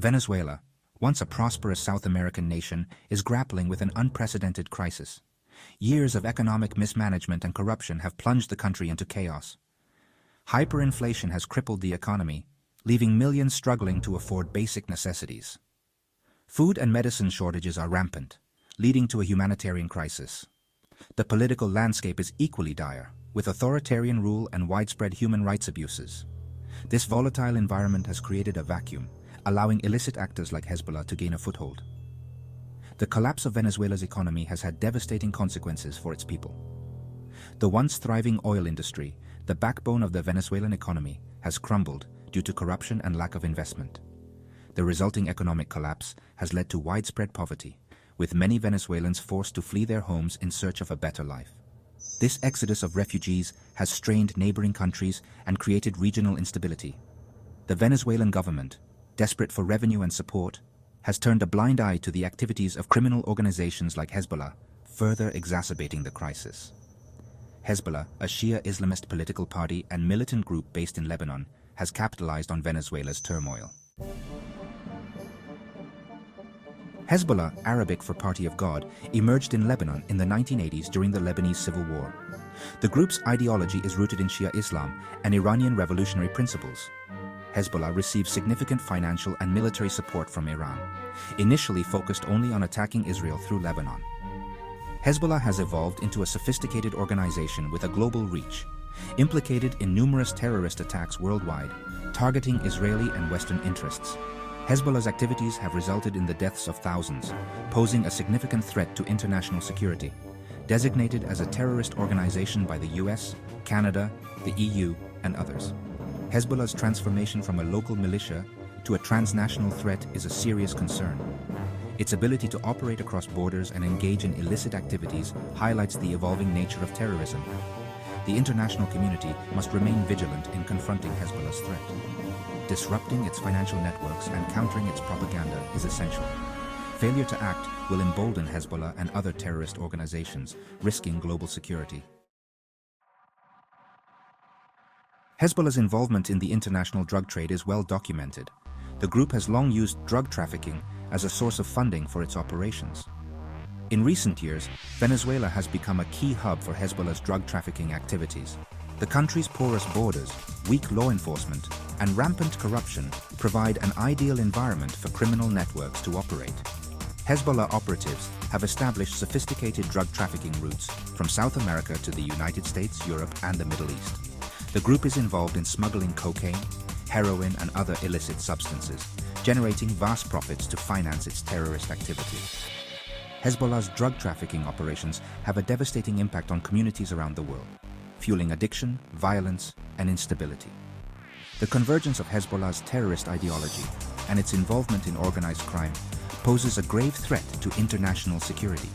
Venezuela, once a prosperous South American nation, is grappling with an unprecedented crisis. Years of economic mismanagement and corruption have plunged the country into chaos. Hyperinflation has crippled the economy, leaving millions struggling to afford basic necessities. Food and medicine shortages are rampant, leading to a humanitarian crisis. The political landscape is equally dire, with authoritarian rule and widespread human rights abuses. This volatile environment has created a vacuum, allowing illicit actors like Hezbollah to gain a foothold. The collapse of Venezuela's economy has had devastating consequences for its people. The once thriving oil industry, the backbone of the Venezuelan economy, has crumbled due to corruption and lack of investment. The resulting economic collapse has led to widespread poverty, with many Venezuelans forced to flee their homes in search of a better life. This exodus of refugees has strained neighboring countries and created regional instability. The Venezuelan government, desperate for revenue and support, has turned a blind eye to the activities of criminal organizations like Hezbollah, further exacerbating the crisis. Hezbollah, a Shia Islamist political party and militant group based in Lebanon, has capitalized on Venezuela's turmoil. Hezbollah, Arabic for Party of God, emerged in Lebanon in the 1980s during the Lebanese Civil War. The group's ideology is rooted in Shia Islam and Iranian revolutionary principles. Hezbollah receives significant financial and military support from Iran, initially focused only on attacking Israel through Lebanon. Hezbollah has evolved into a sophisticated organization with a global reach, implicated in numerous terrorist attacks worldwide, targeting Israeli and Western interests. Hezbollah's activities have resulted in the deaths of thousands, posing a significant threat to international security. Designated as a terrorist organization by the US, Canada, the EU, and others. Hezbollah's transformation from a local militia to a transnational threat is a serious concern. Its ability to operate across borders and engage in illicit activities highlights the evolving nature of terrorism. The international community must remain vigilant in confronting Hezbollah's threat. Disrupting its financial networks and countering its propaganda is essential. Failure to act will embolden Hezbollah and other terrorist organizations, risking global security. Hezbollah's involvement in the international drug trade is well documented. The group has long used drug trafficking as a source of funding for its operations. In recent years, Venezuela has become a key hub for Hezbollah's drug trafficking activities. The country's porous borders, weak law enforcement, and rampant corruption provide an ideal environment for criminal networks to operate. Hezbollah operatives have established sophisticated drug trafficking routes from South America to the United States, Europe, and the Middle East. The group is involved in smuggling cocaine, heroin, and other illicit substances, generating vast profits to finance its terrorist activities. Hezbollah's drug trafficking operations have a devastating impact on communities around the world, fueling addiction, violence, and instability. The convergence of Hezbollah's terrorist ideology and its involvement in organized crime poses a grave threat to international security.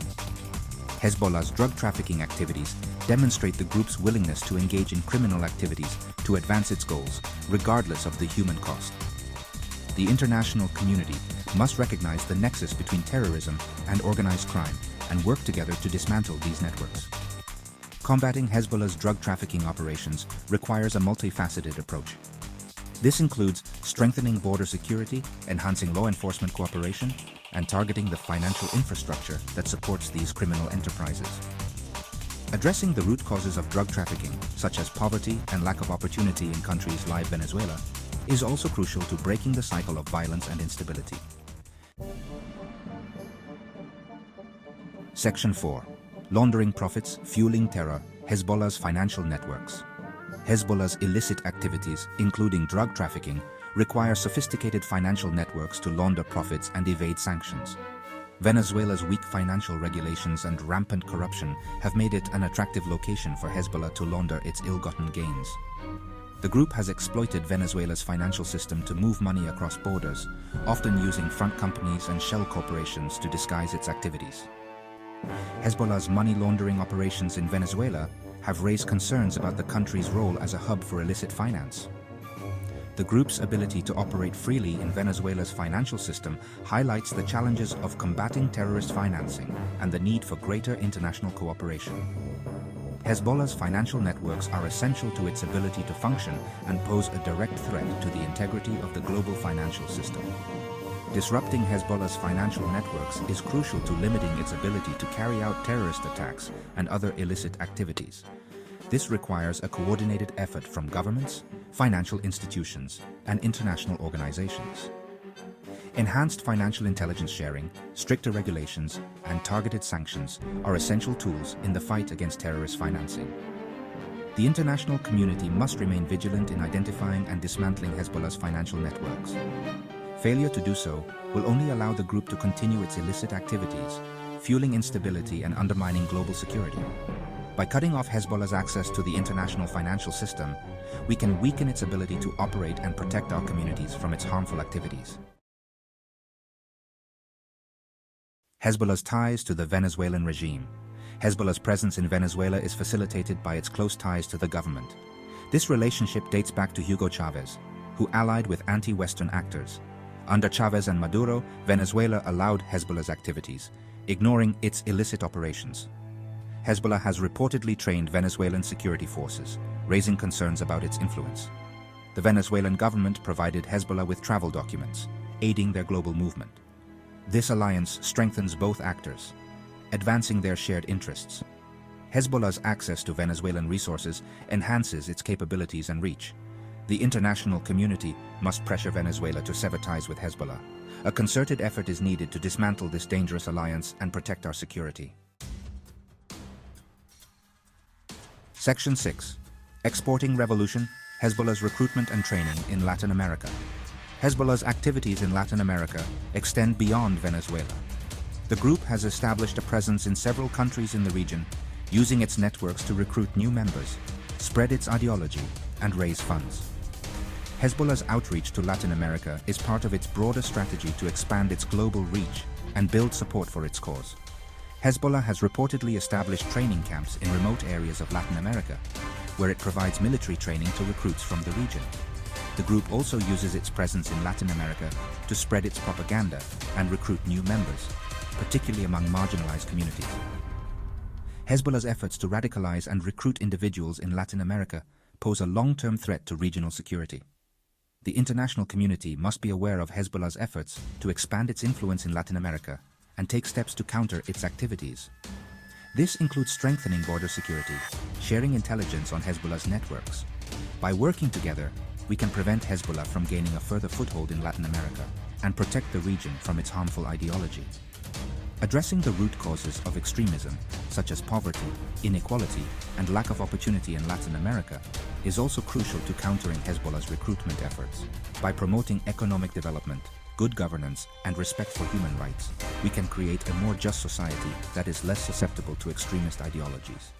Hezbollah's drug trafficking activities demonstrate the group's willingness to engage in criminal activities to advance its goals, regardless of the human cost. The international community must recognize the nexus between terrorism and organized crime and work together to dismantle these networks. Combating Hezbollah's drug trafficking operations requires a multifaceted approach. This includes strengthening border security, enhancing law enforcement cooperation, and targeting the financial infrastructure that supports these criminal enterprises. Addressing the root causes of drug trafficking, such as poverty and lack of opportunity in countries like Venezuela, is also crucial to breaking the cycle of violence and instability. Section 4. Laundering profits, fueling terror, Hezbollah's financial networks. Hezbollah's illicit activities, including drug trafficking, require sophisticated financial networks to launder profits and evade sanctions. Venezuela's weak financial regulations and rampant corruption have made it an attractive location for Hezbollah to launder its ill-gotten gains. The group has exploited Venezuela's financial system to move money across borders, often using front companies and shell corporations to disguise its activities. Hezbollah's money laundering operations in Venezuela have raised concerns about the country's role as a hub for illicit finance. The group's ability to operate freely in Venezuela's financial system highlights the challenges of combating terrorist financing and the need for greater international cooperation. Hezbollah's financial networks are essential to its ability to function and pose a direct threat to the integrity of the global financial system. Disrupting Hezbollah's financial networks is crucial to limiting its ability to carry out terrorist attacks and other illicit activities. This requires a coordinated effort from governments, financial institutions, and international organizations. Enhanced financial intelligence sharing, stricter regulations, and targeted sanctions are essential tools in the fight against terrorist financing. The international community must remain vigilant in identifying and dismantling Hezbollah's financial networks. Failure to do so will only allow the group to continue its illicit activities, fueling instability and undermining global security. By cutting off Hezbollah's access to the international financial system, we can weaken its ability to operate and protect our communities from its harmful activities. Hezbollah's ties to the Venezuelan regime. Hezbollah's presence in Venezuela is facilitated by its close ties to the government. This relationship dates back to Hugo Chavez, who allied with anti-Western actors. Under Chavez and Maduro, Venezuela allowed Hezbollah's activities, ignoring its illicit operations. Hezbollah has reportedly trained Venezuelan security forces, raising concerns about its influence. The Venezuelan government provided Hezbollah with travel documents, aiding their global movement. This alliance strengthens both actors, advancing their shared interests. Hezbollah's access to Venezuelan resources enhances its capabilities and reach. The international community must pressure Venezuela to sever ties with Hezbollah. A concerted effort is needed to dismantle this dangerous alliance and protect our security. Section 6. Exporting Revolution, Hezbollah's recruitment and training in Latin America. Hezbollah's activities in Latin America extend beyond Venezuela. The group has established a presence in several countries in the region, using its networks to recruit new members, spread its ideology, and raise funds. Hezbollah's outreach to Latin America is part of its broader strategy to expand its global reach and build support for its cause. Hezbollah has reportedly established training camps in remote areas of Latin America, where it provides military training to recruits from the region. The group also uses its presence in Latin America to spread its propaganda and recruit new members, particularly among marginalized communities. Hezbollah's efforts to radicalize and recruit individuals in Latin America pose a long-term threat to regional security. The international community must be aware of Hezbollah's efforts to expand its influence in Latin America and take steps to counter its activities. This includes strengthening border security, sharing intelligence on Hezbollah's networks. By working together, we can prevent Hezbollah from gaining a further foothold in Latin America and protect the region from its harmful ideology. Addressing the root causes of extremism, such as poverty, inequality, and lack of opportunity in Latin America, is also crucial to countering Hezbollah's recruitment efforts. By promoting economic development, good governance, and respect for human rights, we can create a more just society that is less susceptible to extremist ideologies.